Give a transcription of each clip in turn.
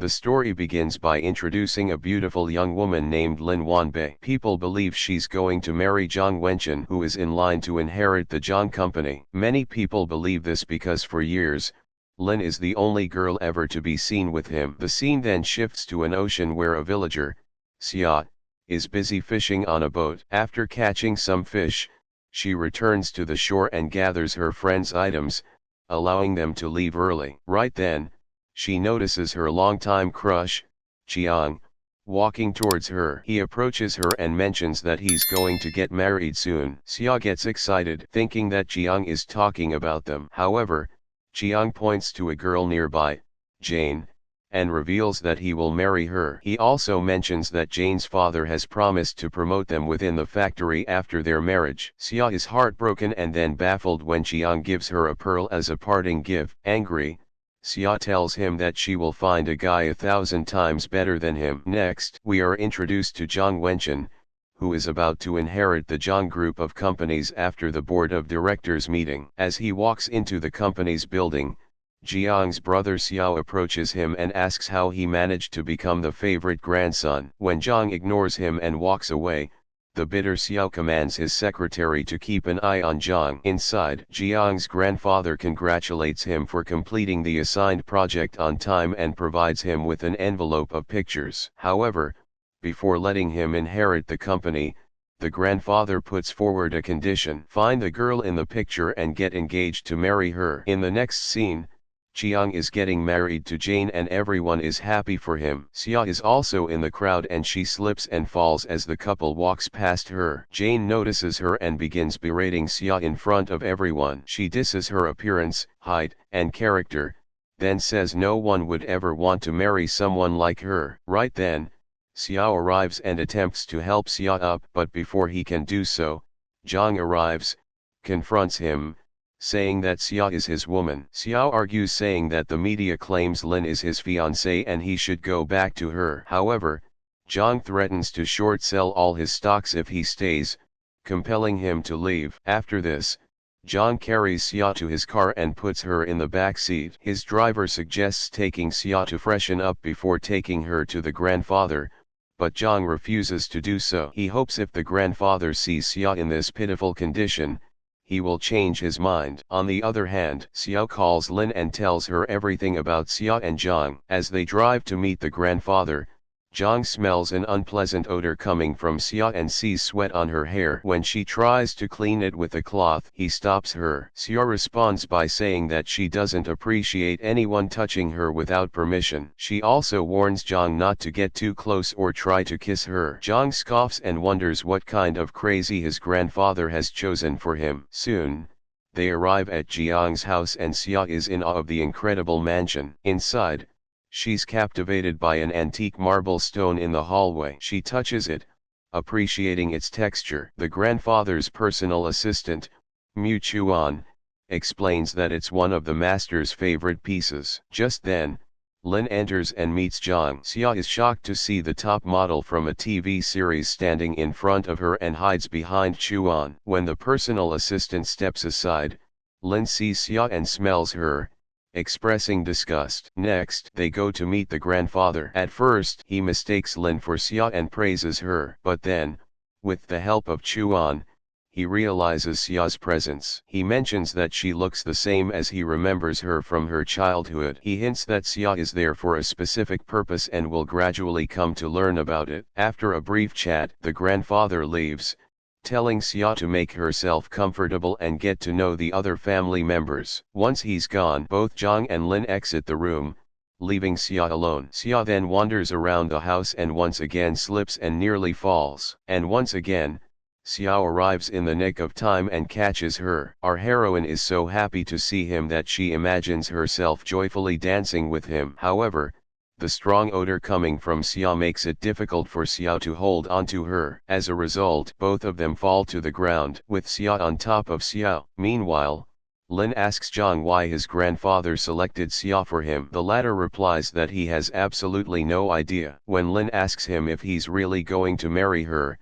The story begins by introducing a beautiful young woman named Lin Wanbei. People believe she's going to marry Zhang Wenchen, who is in line to inherit the Zhang company. Many people believe this because for years, Lin is the only girl ever to be seen with him. The scene then shifts to an ocean where a villager, Xia, is busy fishing on a boat. After catching some fish, she returns to the shore and gathers her friends' items, allowing them to leave early. Right then, she notices her longtime crush, Jiang, walking towards her. He approaches her and mentions that he's going to get married soon. Xia gets excited, thinking that Jiang is talking about them. However, Jiang points to a girl nearby, Jane, and reveals that he will marry her. He also mentions that Jane's father has promised to promote them within the factory after their marriage. Xia is heartbroken and then baffled when Jiang gives her a pearl as a parting gift. Angry, Xia tells him that she will find a guy 1,000 times better than him. Next, we are introduced to Zhang Wenchen, who is about to inherit the Zhang group of companies after the board of directors meeting. As he walks into the company's building, Jiang's brother Xiao approaches him and asks how he managed to become the favorite grandson. When Zhang ignores him and walks away, the bitter Xiao commands his secretary to keep an eye on Zhang. Inside, Jiang's grandfather congratulates him for completing the assigned project on time and provides him with an envelope of pictures. However, before letting him inherit the company, the grandfather puts forward a condition: find the girl in the picture and get engaged to marry her. In the next scene, Jiang is getting married to Jane and everyone is happy for him. Xia is also in the crowd and she slips and falls as the couple walks past her. Jane notices her and begins berating Xia in front of everyone. She disses her appearance, height, and character, then says no one would ever want to marry someone like her. Right then, Xiao arrives and attempts to help Xia up, but before he can do so, Zhang arrives, confronts him, saying that Xia is his woman. Xiao argues, saying that the media claims Lin is his fiancée and he should go back to her. However, Zhang threatens to short sell all his stocks if he stays, compelling him to leave. After this, Zhang carries Xia to his car and puts her in the back seat. His driver suggests taking Xia to freshen up before taking her to the grandfather, but Zhang refuses to do so. He hopes if the grandfather sees Xia in this pitiful condition, he will change his mind. On the other hand, Xiao calls Lin and tells her everything about Xia and Zhang. As they drive to meet the grandfather, Zhang smells an unpleasant odor coming from Xia and sees sweat on her hair. When she tries to clean it with a cloth, he stops her. Xia responds by saying that she doesn't appreciate anyone touching her without permission. She also warns Zhang not to get too close or try to kiss her. Zhang scoffs and wonders what kind of crazy his grandfather has chosen for him. Soon, they arrive at Jiang's house and Xia is in awe of the incredible mansion. Inside, she's captivated by an antique marble stone in the hallway. She touches it, appreciating its texture. The grandfather's personal assistant, Mu Chuan, explains that it's one of the master's favorite pieces. Just then, Lin enters and meets Zhang. Xia is shocked to see the top model from a TV series standing in front of her and hides behind Chuan. When the personal assistant steps aside, Lin sees Xia and smells her, expressing disgust. Next, they go to meet the grandfather. At first, he mistakes Lin for Xia and praises her, but then, with the help of Chuan, he realizes Xia's presence. He mentions that she looks the same as he remembers her from her childhood. He hints that Xia is there for a specific purpose and will gradually come to learn about it. After a brief chat, the grandfather leaves, telling Xia to make herself comfortable and get to know the other family members. Once he's gone, both Zhang and Lin exit the room, leaving Xia alone. Xia then wanders around the house and once again slips and nearly falls. And once again, Xiao arrives in the nick of time and catches her. Our heroine is so happy to see him that she imagines herself joyfully dancing with him. However, the strong odor coming from Xia makes it difficult for Xiao to hold onto her. As a result, both of them fall to the ground, with Xia on top of Xiao. Meanwhile, Lin asks Zhang why his grandfather selected Xia for him. The latter replies that he has absolutely no idea. When Lin asks him if he's really going to marry her,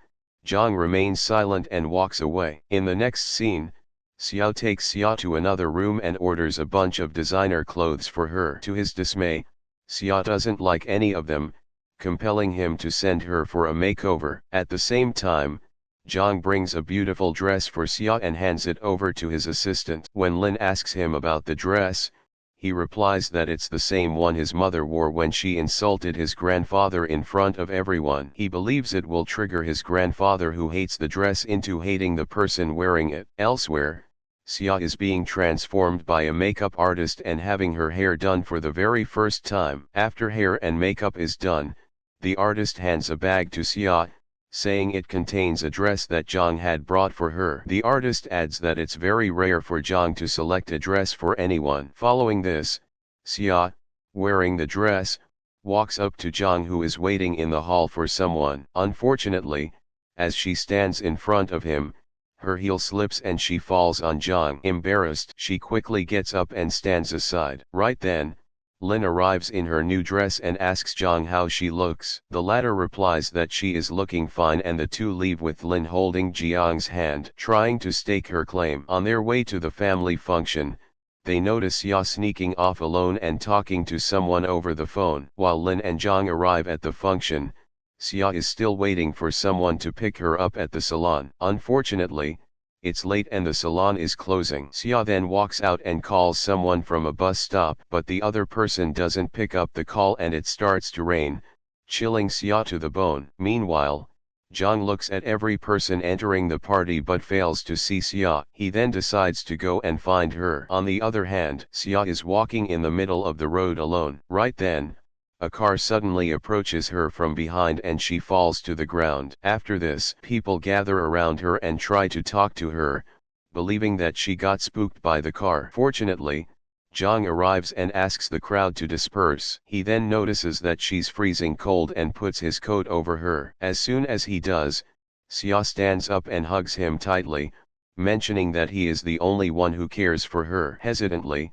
Zhang remains silent and walks away. In the next scene, Xiao takes Xia to another room and orders a bunch of designer clothes for her. To his dismay, Xia doesn't like any of them, compelling him to send her for a makeover. At the same time, Zhang brings a beautiful dress for Xia and hands it over to his assistant. When Lin asks him about the dress, he replies that it's the same one his mother wore when she insulted his grandfather in front of everyone. He believes it will trigger his grandfather, who hates the dress, into hating the person wearing it. Elsewhere, Xia is being transformed by a makeup artist and having her hair done for the very first time. After hair and makeup is done, the artist hands a bag to Xia, saying it contains a dress that Zhang had brought for her. The artist adds that it's very rare for Zhang to select a dress for anyone. Following this, Xia, wearing the dress, walks up to Zhang, who is waiting in the hall for someone. Unfortunately, as she stands in front of him, her heel slips and she falls on Zhang. Embarrassed, she quickly gets up and stands aside. Right then, Lin arrives in her new dress and asks Zhang how she looks. The latter replies that she is looking fine, and the two leave with Lin holding Jiang's hand, trying to stake her claim. On their way to the family function, they notice Xia sneaking off alone and talking to someone over the phone. While Lin and Zhang arrive at the function, Xia is still waiting for someone to pick her up at the salon. Unfortunately, it's late and the salon is closing. Xia then walks out and calls someone from a bus stop, but the other person doesn't pick up the call and it starts to rain, chilling Xia to the bone. Meanwhile, Zhang looks at every person entering the party but fails to see Xia. He then decides to go and find her. On the other hand, Xia is walking in the middle of the road alone. Right then, a car suddenly approaches her from behind and she falls to the ground. After this, people gather around her and try to talk to her, believing that she got spooked by the car. Fortunately, Zhang arrives and asks the crowd to disperse. He then notices that she's freezing cold and puts his coat over her. As soon as he does, Xia stands up and hugs him tightly, mentioning that he is the only one who cares for her. Hesitantly,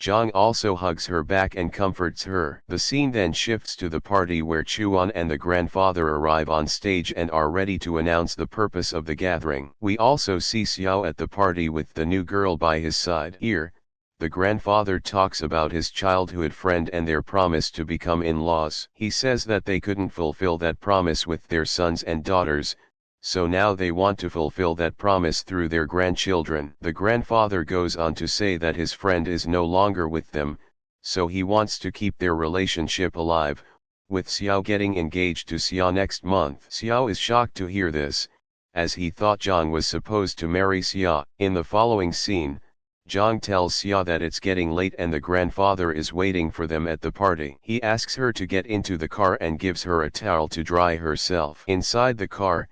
Zhang also hugs her back and comforts her. The scene then shifts to the party where Chuan and the grandfather arrive on stage and are ready to announce the purpose of the gathering. We also see Xiao at the party with the new girl by his side. Here, the grandfather talks about his childhood friend and their promise to become in-laws. He says that they couldn't fulfill that promise with their sons and daughters, so now they want to fulfill that promise through their grandchildren. The grandfather goes on to say that his friend is no longer with them, so he wants to keep their relationship alive, with Xiao getting engaged to Xia next month. Xiao is shocked to hear this, as he thought Zhang was supposed to marry Xia. In the following scene, Zhang tells Xia that it's getting late and the grandfather is waiting for them at the party. He asks her to get into the car and gives her a towel to dry herself. Inside the car,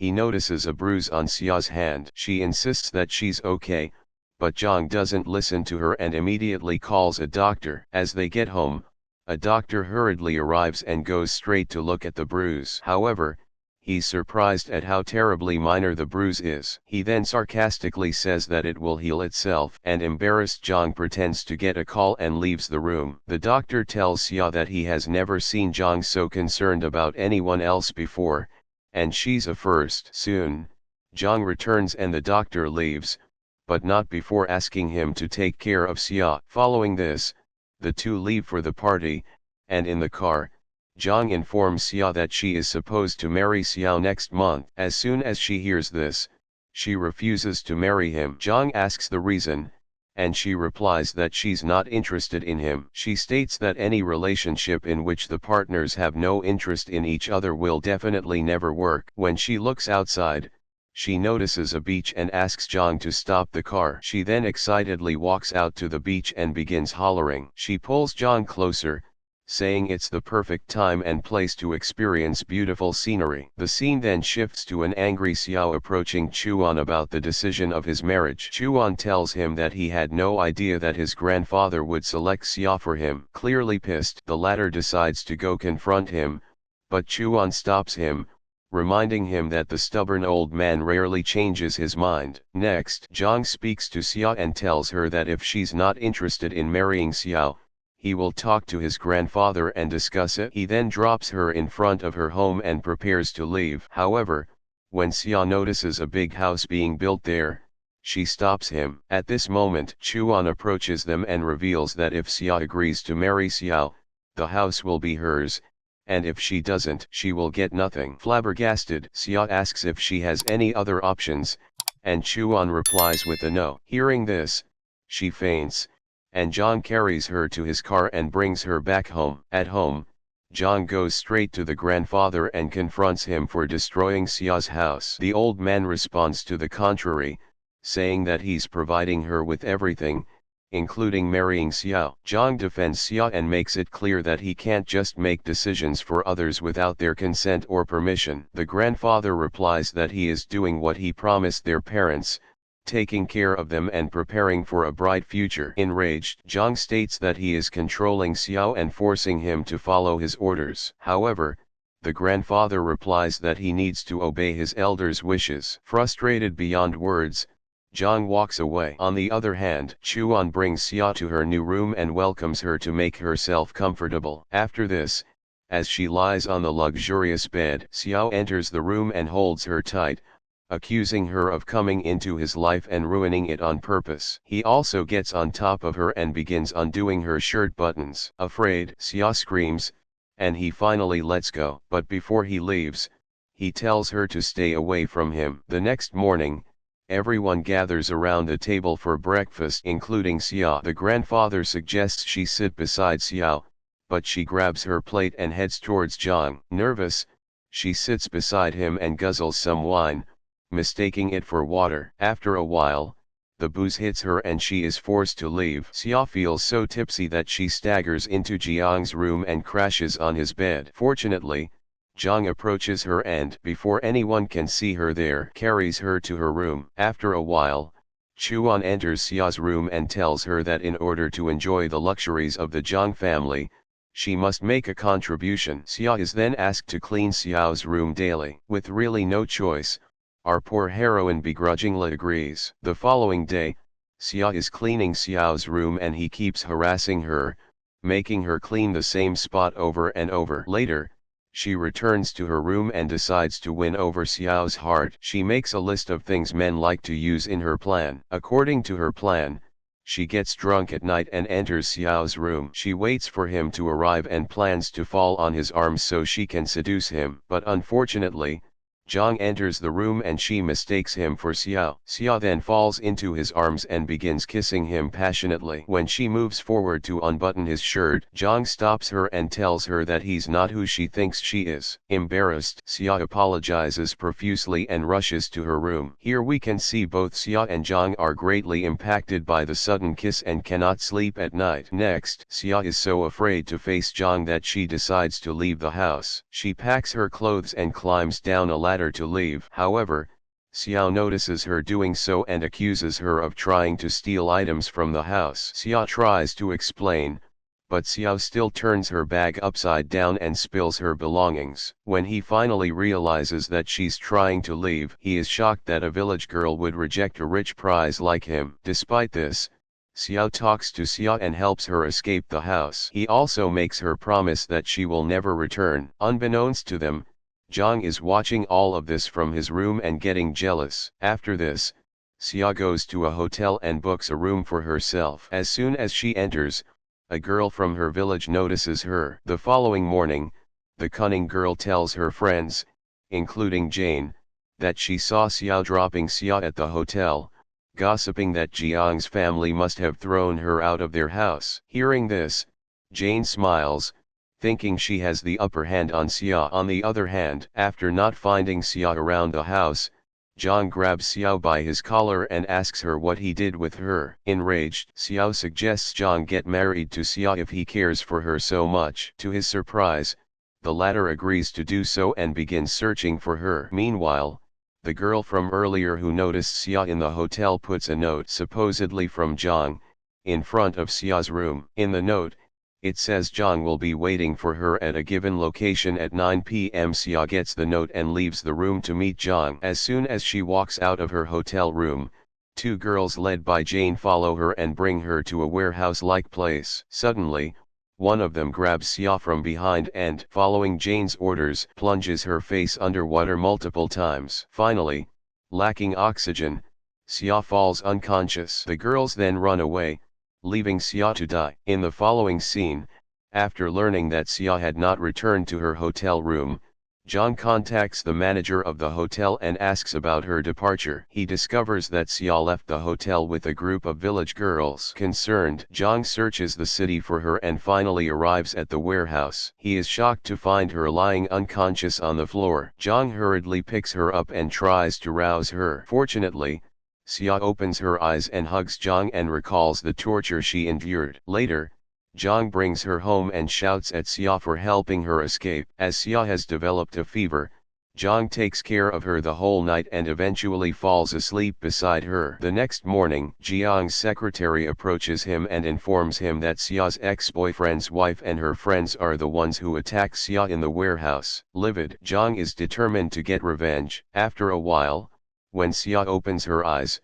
he notices a bruise on Xia's hand. She insists that she's okay, but Zhang doesn't listen to her and immediately calls a doctor. As they get home, a doctor hurriedly arrives and goes straight to look at the bruise. However, he's surprised at how terribly minor the bruise is. He then sarcastically says that it will heal itself, and embarrassed Zhang pretends to get a call and leaves the room. The doctor tells Xia that he has never seen Zhang so concerned about anyone else before, and she's a first. Soon, Zhang returns and the doctor leaves, but not before asking him to take care of Xia. Following this, the two leave for the party, and in the car, Zhang informs Xia that she is supposed to marry Xiao next month. As soon as she hears this, she refuses to marry him. Zhang asks the reason, and she replies that she's not interested in him. She states that any relationship in which the partners have no interest in each other will definitely never work. When she looks outside, she notices a beach and asks Zhang to stop the car. She then excitedly walks out to the beach and begins hollering. She pulls Zhang closer, saying it's the perfect time and place to experience beautiful scenery. The scene then shifts to an angry Xiao approaching Chuan about the decision of his marriage. Chuan tells him that he had no idea that his grandfather would select Xia for him. Clearly pissed, the latter decides to go confront him, but Chuan stops him, reminding him that the stubborn old man rarely changes his mind. Next, Zhang speaks to Xia and tells her that if she's not interested in marrying Xiao, he will talk to his grandfather and discuss it. He then drops her in front of her home and prepares to leave. However, when Xia notices a big house being built there, she stops him. At this moment, Chuan approaches them and reveals that if Xia agrees to marry Xiao, the house will be hers, and if she doesn't, she will get nothing. Flabbergasted, Xia asks if she has any other options, and Chuan replies with a no. Hearing this, she faints, and Zhang carries her to his car and brings her back home. At home, Zhang goes straight to the grandfather and confronts him for destroying Xia's house. The old man responds to the contrary, saying that he's providing her with everything, including marrying Xiao. Zhang defends Xia and makes it clear that he can't just make decisions for others without their consent or permission. The grandfather replies that he is doing what he promised their parents, taking care of them and preparing for a bright future. Enraged, Zhang states that he is controlling Xiao and forcing him to follow his orders. However, the grandfather replies that he needs to obey his elders' wishes. Frustrated beyond words, Zhang walks away. On the other hand, Chuan brings Xia to her new room and welcomes her to make herself comfortable. After this, as she lies on the luxurious bed, Xiao enters the room and holds her tight, accusing her of coming into his life and ruining it on purpose. He also gets on top of her and begins undoing her shirt buttons. Afraid, Xia screams, and he finally lets go. But before he leaves, he tells her to stay away from him. The next morning, everyone gathers around the table for breakfast, including Xia. The grandfather suggests she sit beside Xiao, but she grabs her plate and heads towards Zhang. Nervous, she sits beside him and guzzles some wine, mistaking it for water. After a while, the booze hits her and she is forced to leave. Xia feels so tipsy that she staggers into Jiang's room and crashes on his bed. Fortunately, Zhang approaches her and, before anyone can see her there, carries her to her room. After a while, Chuan enters Xia's room and tells her that in order to enjoy the luxuries of the Zhang family, she must make a contribution. Xia is then asked to clean Xiao's room daily. With really no choice, our poor heroine begrudgingly agrees. The following day, Xia is cleaning Xiao's room and he keeps harassing her, making her clean the same spot over and over. Later, she returns to her room and decides to win over Xiao's heart. She makes a list of things men like to use in her plan. According to her plan, she gets drunk at night and enters Xiao's room. She waits for him to arrive and plans to fall on his arms so she can seduce him. But unfortunately, Zhang enters the room and she mistakes him for Xiao. Xia then falls into his arms and begins kissing him passionately. When she moves forward to unbutton his shirt, Zhang stops her and tells her that he's not who she thinks she is. Embarrassed, Xia apologizes profusely and rushes to her room. Here we can see both Xia and Zhang are greatly impacted by the sudden kiss and cannot sleep at night. Next, Xia is so afraid to face Zhang that she decides to leave the house. She packs her clothes and climbs down a ladder to leave. However, Xiao notices her doing so and accuses her of trying to steal items from the house. Xia tries to explain, but Xiao still turns her bag upside down and spills her belongings. When he finally realizes that she's trying to leave, he is shocked that a village girl would reject a rich prize like him. Despite this, Xiao talks to Xia and helps her escape the house. He also makes her promise that she will never return. Unbeknownst to them, Zhang is watching all of this from his room and getting jealous. After this, Xia goes to a hotel and books a room for herself. As soon as she enters, a girl from her village notices her. The following morning, the cunning girl tells her friends, including Jane, that she saw Xiao dropping Xia at the hotel, gossiping that Jiang's family must have thrown her out of their house. Hearing this, Jane smiles, thinking she has the upper hand on Xia. On the other hand, after not finding Xia around the house, Zhang grabs Xiao by his collar and asks her what he did with her. Enraged, Xiao suggests Zhang get married to Xia if he cares for her so much. To his surprise, the latter agrees to do so and begins searching for her. Meanwhile, the girl from earlier who noticed Xia in the hotel puts a note supposedly from Zhang in front of Xia's room. In the note, it says Zhang will be waiting for her at a given location at 9 p.m. Xia gets the note and leaves the room to meet Zhang. As soon as she walks out of her hotel room, two girls led by Jane follow her and bring her to a warehouse-like place. Suddenly, one of them grabs Xia from behind and, following Jane's orders, plunges her face underwater multiple times. Finally, lacking oxygen, Xia falls unconscious. The girls then run away, leaving Xia to die. In the following scene, After learning that Xia had not returned to her hotel room, Zhang contacts the manager of the hotel and asks about her departure. He discovers that Xia left the hotel with a group of village girls. Concerned, Zhang searches the city for her and finally arrives at the warehouse. He is shocked to find her lying unconscious on the floor. Zhang hurriedly picks her up and tries to rouse her. Fortunately, Xia opens her eyes and hugs Zhang and recalls the torture she endured. Later, Zhang brings her home and shouts at Xia for helping her escape. As Xia has developed a fever, Zhang takes care of her the whole night and eventually falls asleep beside her. The next morning, Jiang's secretary approaches him and informs him that Xia's ex-boyfriend's wife and her friends are the ones who attacked Xia in the warehouse. Livid, Zhang is determined to get revenge. After a while, when Xia opens her eyes,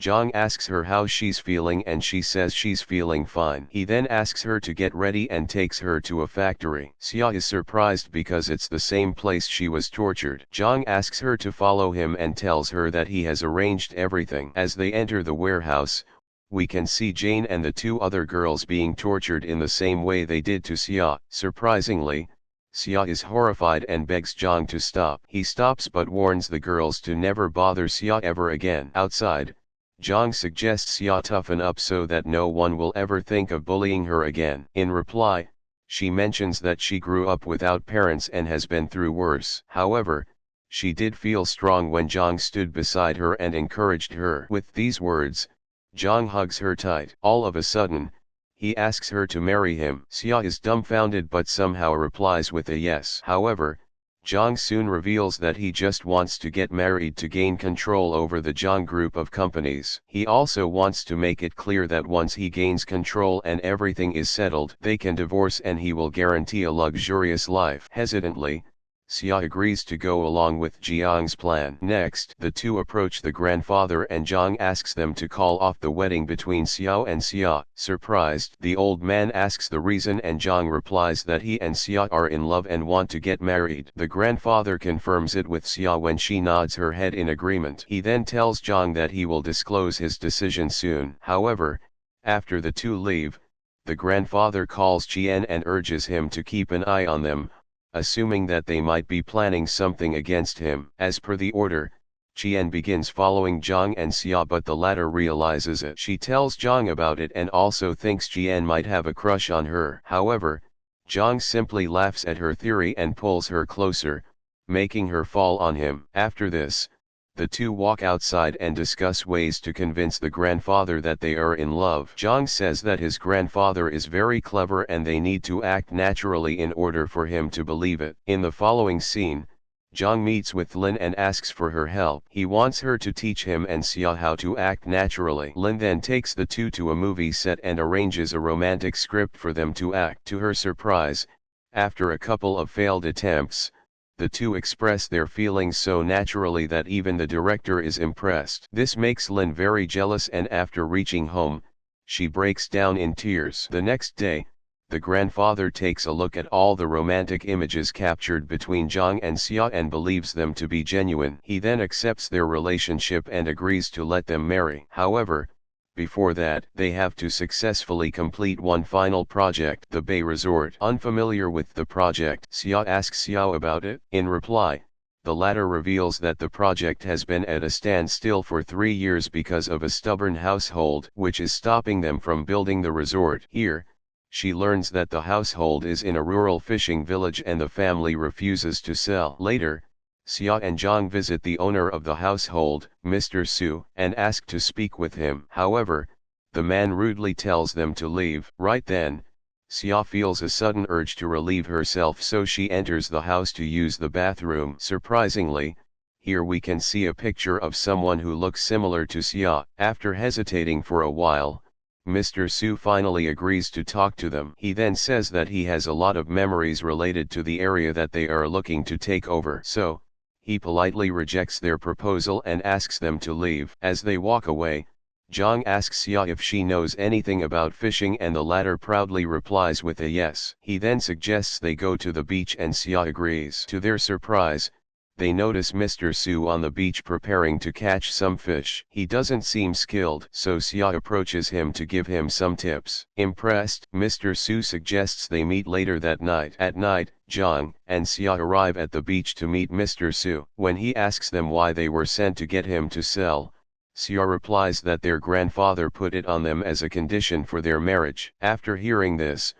Zhang asks her how she's feeling and she says she's feeling fine. He then asks her to get ready and takes her to a factory. Xia is surprised because it's the same place she was tortured. Zhang asks her to follow him and tells her that he has arranged everything. As they enter the warehouse, we can see Jane and the two other girls being tortured in the same way they did to Xia. Surprisingly, Xia is horrified and begs Zhang to stop. He stops but warns the girls to never bother Xia ever again. Outside, Zhang suggests Xia toughen up so that no one will ever think of bullying her again. In reply, she mentions that she grew up without parents and has been through worse. However, she did feel strong when Zhang stood beside her and encouraged her. With these words, Zhang hugs her tight. All of a sudden, he asks her to marry him. Xia is dumbfounded but somehow replies with a yes. However, Zhang soon reveals that he just wants to get married to gain control over the Zhang group of companies. He also wants to make it clear that once he gains control and everything is settled, they can divorce and he will guarantee a luxurious life. Hesitantly, Xia agrees to go along with Jiang's plan. Next, the two approach the grandfather and Zhang asks them to call off the wedding between Xiao and Xia. Surprised, the old man asks the reason and Zhang replies that he and Xia are in love and want to get married. The grandfather confirms it with Xia when she nods her head in agreement. He then tells Zhang that he will disclose his decision soon. However, after the two leave, the grandfather calls Qian and urges him to keep an eye on them, assuming that they might be planning something against him. As per the order, Qian begins following Zhang and Xia but the latter realizes it. She tells Zhang about it and also thinks Qian might have a crush on her. However, Zhang simply laughs at her theory and pulls her closer, making her fall on him. After this, the two walk outside and discuss ways to convince the grandfather that they are in love. Zhang says that his grandfather is very clever and they need to act naturally in order for him to believe it. In the following scene, Zhang meets with Lin and asks for her help. He wants her to teach him and Xia how to act naturally. Lin then takes the two to a movie set and arranges a romantic script for them to act. To her surprise, after a couple of failed attempts, the two express their feelings so naturally that even the director is impressed. This makes Lin very jealous and after reaching home, she breaks down in tears. The next day, the grandfather takes a look at all the romantic images captured between Zhang and Xia and believes them to be genuine. He then accepts their relationship and agrees to let them marry. However, before that, they have to successfully complete one final project, the Bay Resort. Unfamiliar with the project, Xia asks Xiao about it. In reply, the latter reveals that the project has been at a standstill for 3 years because of a stubborn household, which is stopping them from building the resort. Here, she learns that the household is in a rural fishing village and the family refuses to sell. Later, Xia and Zhang visit the owner of the household, Mr. Su, and ask to speak with him. However, the man rudely tells them to leave. Right then, Xia feels a sudden urge to relieve herself so she enters the house to use the bathroom. Surprisingly, here we can see a picture of someone who looks similar to Xia. After hesitating for a while, Mr. Su finally agrees to talk to them. He then says that he has a lot of memories related to the area that they are looking to take over. So, he politely rejects their proposal and asks them to leave. As they walk away, Zhang asks Xia if she knows anything about fishing and the latter proudly replies with a yes. He then suggests they go to the beach and Xia agrees. To their surprise, They notice Mr. Su on the beach preparing to catch some fish. He doesn't seem skilled, so Xia approaches him to give him some tips. Impressed, Mr. Su suggests they meet later that night. At night, Zhang and Xia arrive at the beach to meet Mr. Su. When he asks them why they were sent to get him to sell, Xia replies that their grandfather put it on them as a condition for their marriage. After hearing this,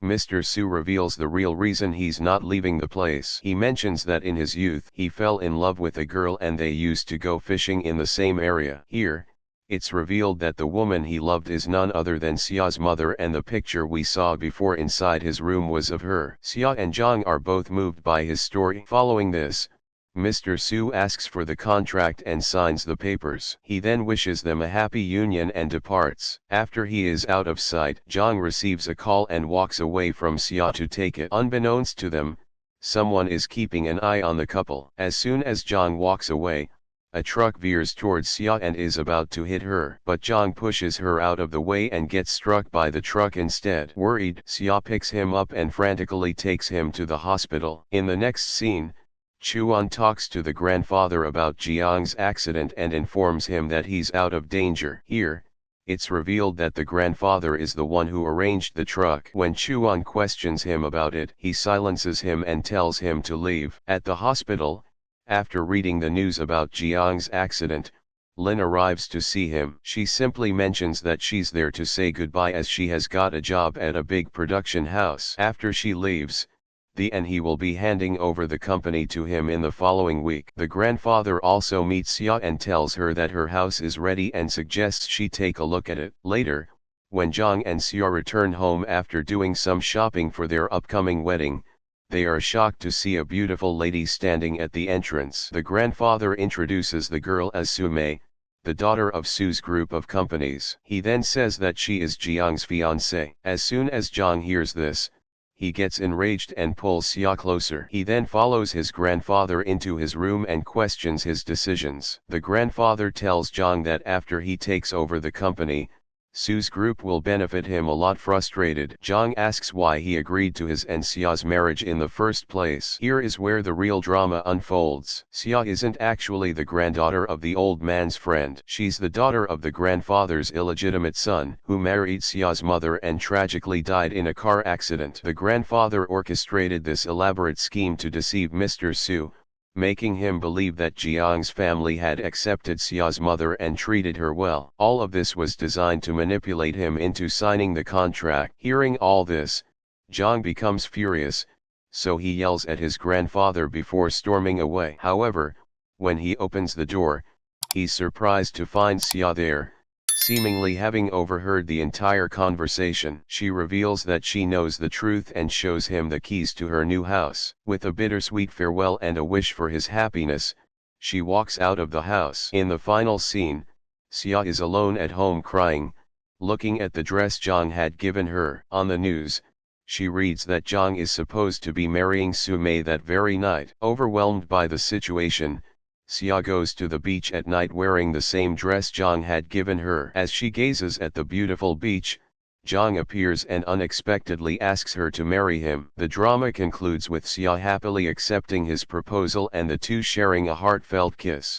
Mr. Su reveals the real reason he's not leaving the place. He mentions that in his youth he fell in love with a girl and they used to go fishing in the same area. Here, it's revealed that the woman he loved is none other than Xia's mother, and the picture we saw before inside his room was of her. Xia and Zhang are both moved by his story. Following this, Mr. Su asks for the contract and signs the papers. He then wishes them a happy union and departs. After he is out of sight, Zhang receives a call and walks away from Xia to take it. Unbeknownst to them, someone is keeping an eye on the couple. As soon as Zhang walks away, a truck veers towards Xia and is about to hit her. But Zhang pushes her out of the way and gets struck by the truck instead. Worried, Xia picks him up and frantically takes him to the hospital. In the next scene, Chuan talks to the grandfather about Jiang's accident and informs him that he's out of danger. Here, it's revealed that the grandfather is the one who arranged the truck. When Chuan questions him about it, he silences him and tells him to leave. At the hospital, after reading the news about Jiang's accident, Lin arrives to see him. She simply mentions that she's there to say goodbye as she has got a job at a big production house. After she leaves, he will be handing over the company to him in the following week. The grandfather also meets Xia and tells her that her house is ready and suggests she take a look at it. Later, when Zhang and Xia return home after doing some shopping for their upcoming wedding, they are shocked to see a beautiful lady standing at the entrance. The grandfather introduces the girl as Su Mei, the daughter of Su's group of companies. He then says that she is Jiang's fiancée. As soon as Zhang hears this, he gets enraged and pulls Xia closer. He then follows his grandfather into his room and questions his decisions. The grandfather tells Zhang that after he takes over the company, Su's group will benefit him a lot. Frustrated, Zhang asks why he agreed to his and Xia's marriage in the first place. Here is where the real drama unfolds. Xia isn't actually the granddaughter of the old man's friend. She's the daughter of the grandfather's illegitimate son, who married Xia's mother and tragically died in a car accident. The grandfather orchestrated this elaborate scheme to deceive Mr. Su, making him believe that Jiang's family had accepted Xia's mother and treated her well. All of this was designed to manipulate him into signing the contract. Hearing all this, Zhang becomes furious, so he yells at his grandfather before storming away. However, when he opens the door, he's surprised to find Xia there, seemingly having overheard the entire conversation. She reveals that she knows the truth and shows him the keys to her new house. With a bittersweet farewell and a wish for his happiness, she walks out of the house. In the final scene, Xia is alone at home crying, looking at the dress Zhang had given her. On the news, she reads that Zhang is supposed to be marrying Su Mei that very night. Overwhelmed by the situation, Xia goes to the beach at night wearing the same dress Zhang had given her. As she gazes at the beautiful beach, Zhang appears and unexpectedly asks her to marry him. The drama concludes with Xia happily accepting his proposal and the two sharing a heartfelt kiss.